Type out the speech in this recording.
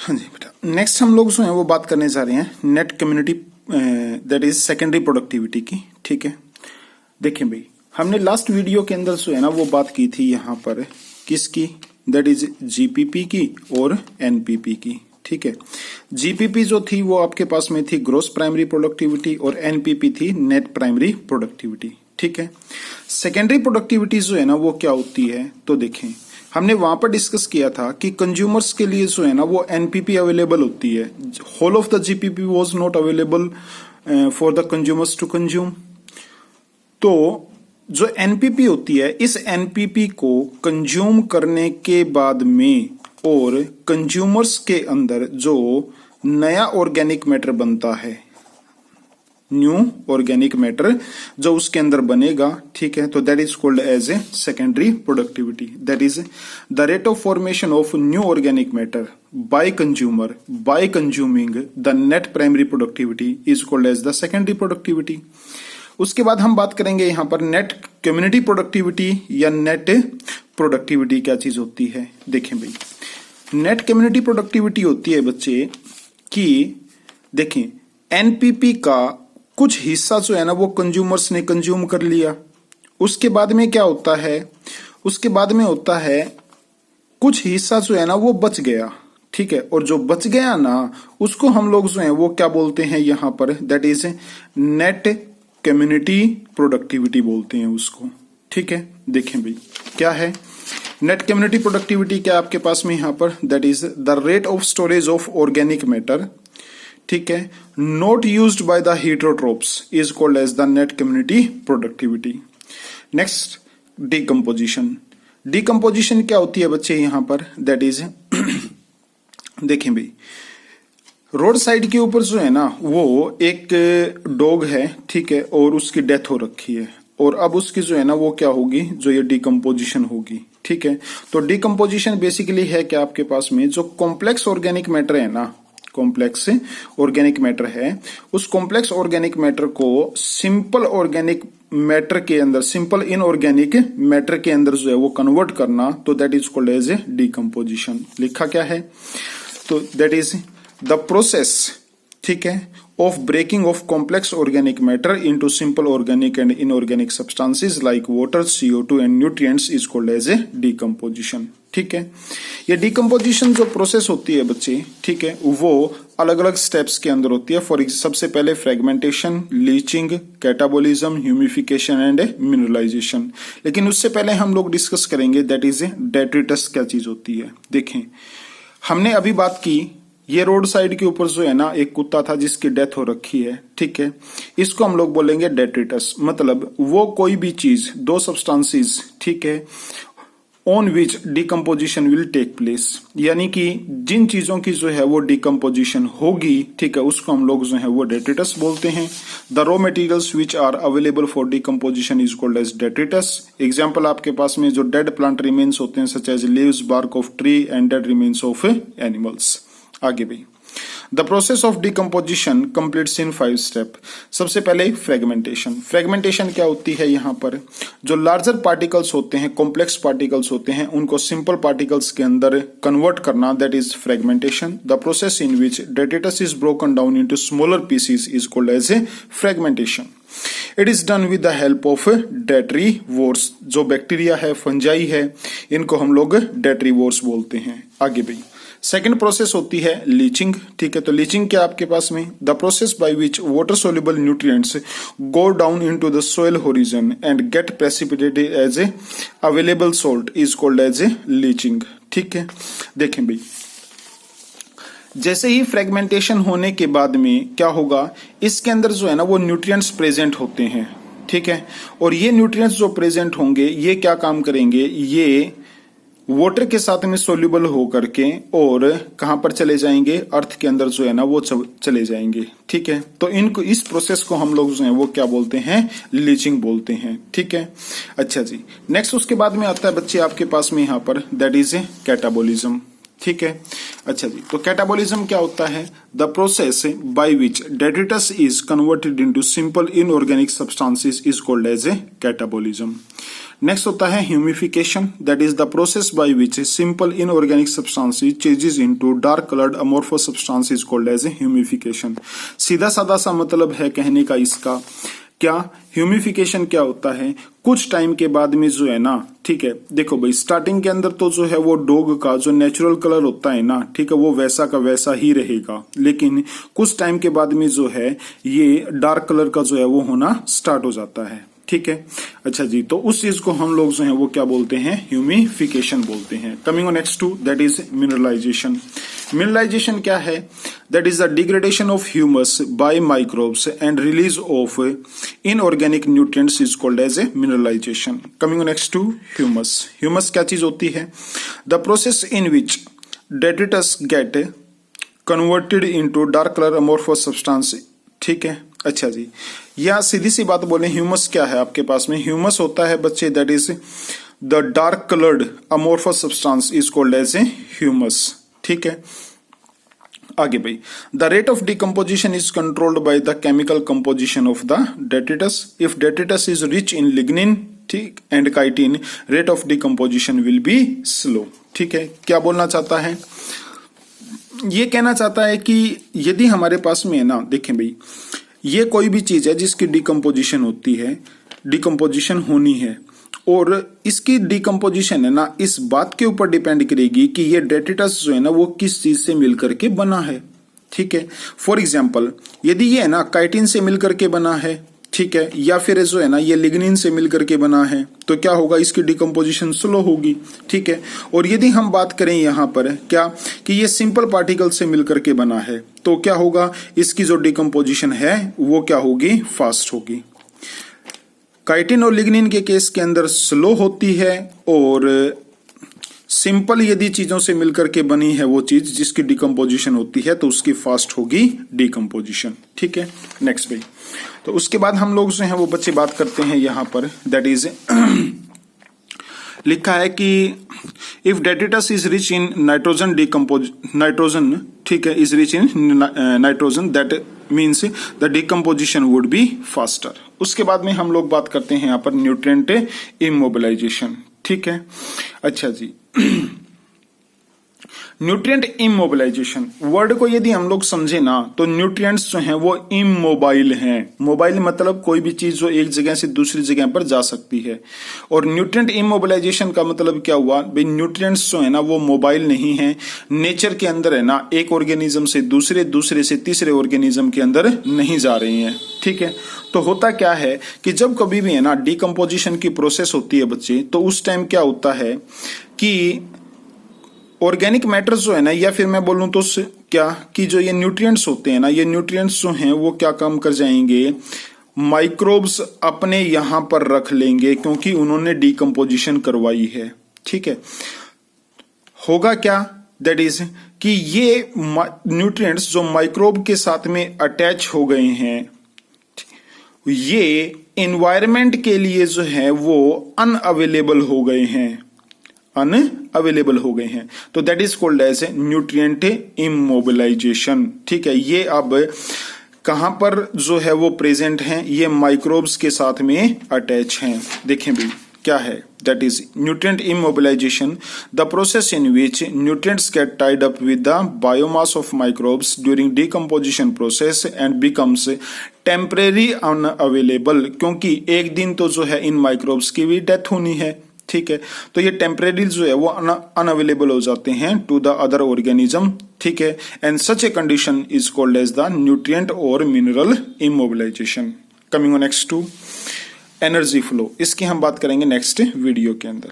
हाँ जी बेटा, नेक्स्ट हम लोग जो है वो बात करने जा रहे हैं net community that is secondary productivity की। ठीक है, देखें भाई, हमने लास्ट वीडियो के अंदर जो है ना वो बात की थी यहाँ पर किसकी, दैट इज जीपीपी की और एनपीपी की। ठीक है, जीपीपी जो थी वो आपके पास में थी ग्रॉस प्राइमरी प्रोडक्टिविटी और एनपीपी थी नेट प्राइमरी प्रोडक्टिविटी। ठीक है, सेकेंडरी प्रोडक्टिविटी जो है ना वो क्या होती है, तो देखें हमने वहां पर डिस्कस किया था कि कंज्यूमर्स के लिए जो है ना वो एनपीपी अवेलेबल होती है, whole of the GPP was not available for the consumers to consume. तो जो एनपीपी होती है, इस एनपीपी को कंज्यूम करने के बाद में और कंज्यूमर्स के अंदर जो नया ऑर्गेनिक मैटर बनता है, न्यू ऑर्गेनिक मैटर जो उसके अंदर बनेगा, ठीक है, तो that is called as a secondary productivity. That is the rate of formation of new organic matter by consumer by consuming the net primary productivity is called as the secondary productivity. उसके बाद हम बात करेंगे यहां पर net community productivity या net productivity क्या चीज होती है। देखें भाई, नेट कम्युनिटी प्रोडक्टिविटी होती है बच्चे कि देखें एनपीपी का कुछ हिस्सा जो है ना वो कंज्यूमर्स ने कंज्यूम कर लिया, उसके बाद में क्या होता है, उसके बाद में होता है कुछ हिस्सा जो है ना वो बच गया। ठीक है, और जो बच गया ना उसको हम लोग जो है वो क्या बोलते हैं यहां पर, that is net community productivity बोलते हैं उसको। ठीक है, देखें भाई क्या है नेट कम्युनिटी प्रोडक्टिविटी, क्या आपके पास में यहां पर, that is the rate of storage of organic matter, ठीक है, not used by the heterotrophs is called as the net community productivity. Next decomposition. Decomposition क्या होती है बच्चे यहां पर, दैट इज देखें भाई, रोड साइड के ऊपर जो है ना वो एक डॉग है, ठीक है, और उसकी डेथ हो रखी है, और अब उसकी जो है ना वो क्या होगी, जो ये डिकम्पोजिशन होगी। ठीक है, तो डिकम्पोजिशन बेसिकली है क्या आपके पास में, जो कॉम्प्लेक्स ऑर्गेनिक मैटर है ना, कॉम्प्लेक्स ऑर्गेनिक मैटर है, उस कॉम्प्लेक्स ऑर्गेनिक मैटर को सिंपल ऑर्गेनिक मैटर के अंदर, सिंपल इनऑर्गेनिक मैटर के अंदर जो है वो कन्वर्ट करना, तो that is called as a decomposition. लिखा क्या है, तो दैट इज द प्रोसेस, ठीक है, of breaking of complex organic matter into simple organic and inorganic substances like water, CO2 and nutrients is called as a decomposition। ठीक है, ये decomposition जो प्रोसेस होती है बच्चे, ठीक है, वो अलग अलग स्टेप्स के अंदर होती है। फॉर सबसे पहले fragmentation, leaching, catabolism, humification and mineralisation. लेकिन उससे पहले हम लोग डिस्कस करेंगे दैट इज ए डेट्रिटस क्या चीज होती है। देखें, हमने अभी बात की, ये रोड साइड के ऊपर जो है ना एक कुत्ता था जिसकी डेथ हो रखी है, ठीक है, इसको हम लोग बोलेंगे डेट्रिटस। मतलब वो कोई भी चीज, दो सब्सटेंसेस, ठीक है, on which decomposition will take place, यानी कि जिन चीजों की जो है वो डिकम्पोजिशन होगी, ठीक है, उसको हम लोग जो है वो डेट्रिटस बोलते हैं। The raw materials which are available for decomposition is called as detritus. Example आपके पास में जो डेड प्लांट रिमेन्स होते हैं such as leaves, bark of tree and dead remains of animals. आगे भी the process of decomposition completes in 5 step. सबसे पहले फ्रेगमेंटेशन। फ्रेगमेंटेशन क्या होती है, यहां पर जो लार्जर पार्टिकल्स होते हैं, कॉम्प्लेक्स पार्टिकल्स होते हैं, उनको सिंपल पार्टिकल्स के अंदर कन्वर्ट करना, that is fragmentation. The process in which detritus is broken down into smaller pieces is called as a fragmentation. It is done with the help of detritivores. जो bacteria है, fungi है, इनको हम लोग डेट्रीवोर्स बोलते हैं। आगे भी सेकेंड प्रोसेस होती है लीचिंग। ठीक है, तो लीचिंग क्या आपके पास में, the process by which water soluble nutrients go down into the soil horizon and get precipitated as a available salt is called as a leaching. ठीक है, देखें भाई, जैसे ही फ्रेगमेंटेशन होने के बाद में क्या होगा, इसके अंदर जो है ना वो न्यूट्रिएंट्स प्रेजेंट होते हैं। ठीक है, और ये न्यूट्रिएंट्स जो प्रेजेंट होंगे ये क्या काम करेंगे, ये वाटर के साथ में सोल्यूबल होकर के और कहां पर चले जाएंगे, अर्थ के अंदर जो है ना वो चले जाएंगे। ठीक है, तो इनको, इस प्रोसेस को हम लोग जो है वो क्या बोलते हैं, लीचिंग बोलते हैं। ठीक है, अच्छा जी, नेक्स्ट उसके बाद में आता है बच्चे आपके पास में यहां पर, दैट इज ए कैटाबोलिज्म। ठीक है, अच्छा जी, तो कैटाबोलिज्म क्या होता है, the process by which detritus is converted into simple inorganic substances is called as a catabolism. Next होता है humification, that is the process by which simple inorganic substances changes into dark coloured amorphous substance is called as a humification. सीधा साधा सा मतलब है कहने का इसका क्या, ह्यूमिफिकेशन क्या होता है, कुछ टाइम के बाद में जो है ना, ठीक है, देखो भाई स्टार्टिंग के अंदर तो जो है वो डॉग का जो नेचुरल कलर होता है ना, ठीक है, वो वैसा का वैसा ही रहेगा, लेकिन कुछ टाइम के बाद में जो है ये डार्क कलर का जो है वो होना स्टार्ट हो जाता है, ठीक है। अच्छा जी, तो उस चीज को हम लोग जो है वो क्या बोलते हैं, ह्यूमिफिकेशन बोलते हैं। Coming on next to that is mineralization. Mineralization क्या है, that is the degradation of humus by microbes and release of inorganic nutrients is called as a mineralization. Coming on next to humus. Humus क्या चीज होती है, the process in which detritus get converted into dark colour amorphous substance, ठीक है। अच्छा जी, या सीधी सी बात बोले ह्यूमस क्या है आपके पास में, ह्यूमस होता है बच्चे that is the dark coloured amorphous substance is called as a humus, ठीक है। आगे भाई, the rate of decomposition is controlled by the chemical composition of the detritus. If detritus is rich in lignin, ठीक, and chitin, rate of decomposition will be slow, ठीक है। क्या बोलना चाहता है, ये कहना चाहता है कि यदि हमारे पास में है ना, देखें भाई, ये कोई भी चीज है जिसकी डिकम्पोजिशन होती है, डिकम्पोजिशन होनी है, और इसकी डिकम्पोजिशन है ना इस बात के ऊपर डिपेंड करेगी कि ये डेट्रिटस जो है ना वो किस चीज से मिलकर के बना है, ठीक है। फॉर एग्जाम्पल, यदि ये है ना काइटिन से मिलकर के बना है, ठीक है, या फिर जो है ना ये लिग्निन से मिलकर के बना है, तो क्या होगा, इसकी डिकम्पोजिशन स्लो होगी, ठीक है। और यदि हम बात करें यहाँ पर क्या कि ये सिंपल पार्टिकल से मिलकर के बना है, तो क्या होगा, इसकी जो डिकम्पोजिशन है वो क्या होगी, फास्ट होगी। काइटिन और लिग्निन के केस के अंदर स्लो होती है, और सिंपल यदि चीजों से मिलकर के बनी है वो चीज जिसकी डिकम्पोजिशन होती है तो उसकी फास्ट होगी डिकम्पोजिशन, ठीक है। नेक्स्ट भाई, तो उसके बाद हम लोग जो है वो बच्चे बात करते हैं यहाँ पर, दैट इज लिखा है कि if detritus is rich in nitrogen nitrogen, ठीक है, is rich in nitrogen, that means the decomposition would be faster. उसके बाद में हम लोग बात करते हैं यहाँ पर न्यूट्रिएंट इमोबिलाइजेशन, ठीक है। अच्छा जी, न्यूट्रिएंट इमोबिलाइजेशन वर्ड को यदि हम लोग समझे ना, तो न्यूट्रिएंट्स जो हैं वो इमोबाइल हैं। मोबाइल मतलब कोई भी चीज जो एक जगह से दूसरी जगह पर जा सकती है, और न्यूट्रिएंट इमोबिलाइजेशन का मतलब क्या हुआ भाई, न्यूट्रिएंट्स जो है ना वो मोबाइल नहीं है, नेचर के अंदर है ना एक ऑर्गेनिज्म से दूसरे, दूसरे से तीसरे ऑर्गेनिज्म के अंदर नहीं जा रही है, ठीक है। तो होता क्या है कि जब कभी भी है ना डिकम्पोजिशन की प्रोसेस होती है बच्चे, तो उस टाइम क्या होता है कि ऑर्गेनिक मैटर जो है ना, या फिर मैं बोलूं तो क्या कि जो ये न्यूट्रिएंट्स होते हैं ना, ये न्यूट्रिएंट्स जो हैं वो क्या काम कर जाएंगे, माइक्रोब्स अपने यहां पर रख लेंगे, क्योंकि उन्होंने डिकम्पोजिशन करवाई है, ठीक है। होगा क्या, दैट इज कि ये न्यूट्रिएंट्स जो माइक्रोब के साथ में अटैच हो गए हैं, ये एनवायरमेंट के लिए जो है वो अनअवेलेबल हो गए हैं, अनअवेलेबल हो गए हैं, तो that is called as nutrient immobilization, ठीक है। ये अब कहां पर जो है वो प्रेजेंट हैं, ये माइक्रोब्स के साथ में अटैच हैं। देखें भी क्या है, that is nutrient immobilization, the process in which nutrients get tied up with the biomass of microbes during decomposition process and becomes temporary unavailable, क्योंकि एक दिन तो जो है इन माइक्रोब्स की भी डेथ होनी है, ठीक है। तो ये टेम्परेरी जो है वो अनअवेलेबल हो जाते हैं टू द अदर ऑर्गेनिज्म, ठीक है। And such a condition is called as the nutrient और mineral immobilization. Coming on next to energy flow, इसकी हम बात करेंगे नेक्स्ट वीडियो के अंदर।